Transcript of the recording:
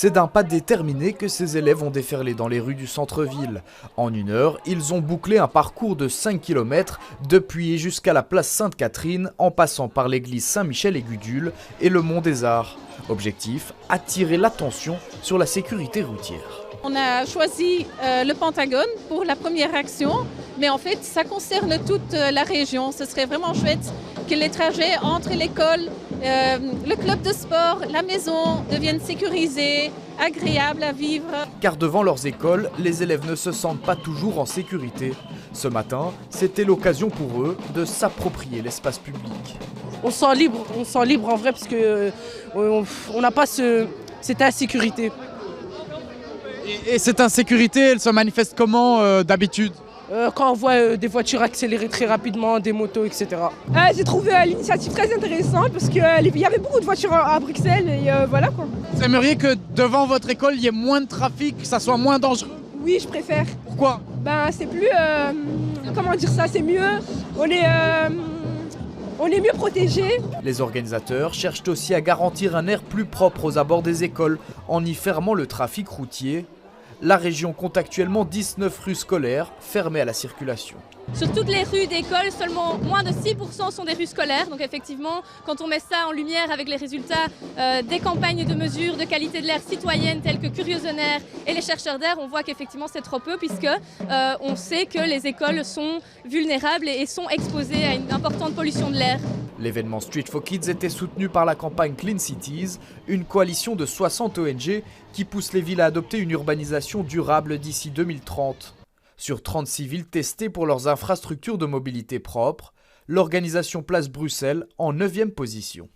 C'est d'un pas déterminé que ces élèves ont déferlé dans les rues du centre-ville. En 1 heure, ils ont bouclé un parcours de 5 km depuis et jusqu'à la place Sainte-Catherine en passant par l'église Saint-Michel et Gudule et le Mont des Arts. Objectif, attirer l'attention sur la sécurité routière. On a choisi le Pentagone pour la première action, mais en fait ça concerne toute la région. Ce serait vraiment chouette que les trajets entre l'école, le club de sport, la maison deviennent sécurisés, agréables à vivre. Car devant leurs écoles, les élèves ne se sentent pas toujours en sécurité. Ce matin, c'était l'occasion pour eux de s'approprier l'espace public. On se sent libre en vrai parce que on n'a pas cette insécurité. Et cette insécurité, elle se manifeste comment d'habitude ? Quand on voit des voitures accélérer très rapidement, des motos, etc. J'ai trouvé l'initiative très intéressante parce qu'il y avait beaucoup de voitures à Bruxelles et voilà quoi. Vous aimeriez que devant votre école, il y ait moins de trafic, que ça soit moins dangereux ? Oui, je préfère. Pourquoi ? C'est plus... comment dire ça, c'est mieux. On est mieux protégés. Les organisateurs cherchent aussi à garantir un air plus propre aux abords des écoles en y fermant le trafic routier. La région compte actuellement 19 rues scolaires fermées à la circulation. Sur toutes les rues d'école, seulement moins de 6% sont des rues scolaires. Donc effectivement, quand on met ça en lumière avec les résultats des campagnes de mesures de qualité de l'air citoyenne telles que Curiosonaire et les chercheurs d'air, on voit qu'effectivement c'est trop peu puisque on sait que les écoles sont vulnérables et sont exposées à une importante pollution de l'air. L'événement Street for Kids était soutenu par la campagne Clean Cities, une coalition de 60 ONG qui pousse les villes à adopter une urbanisation durable d'ici 2030. Sur 36 villes testées pour leurs infrastructures de mobilité propres, l'organisation place Bruxelles en 9e position.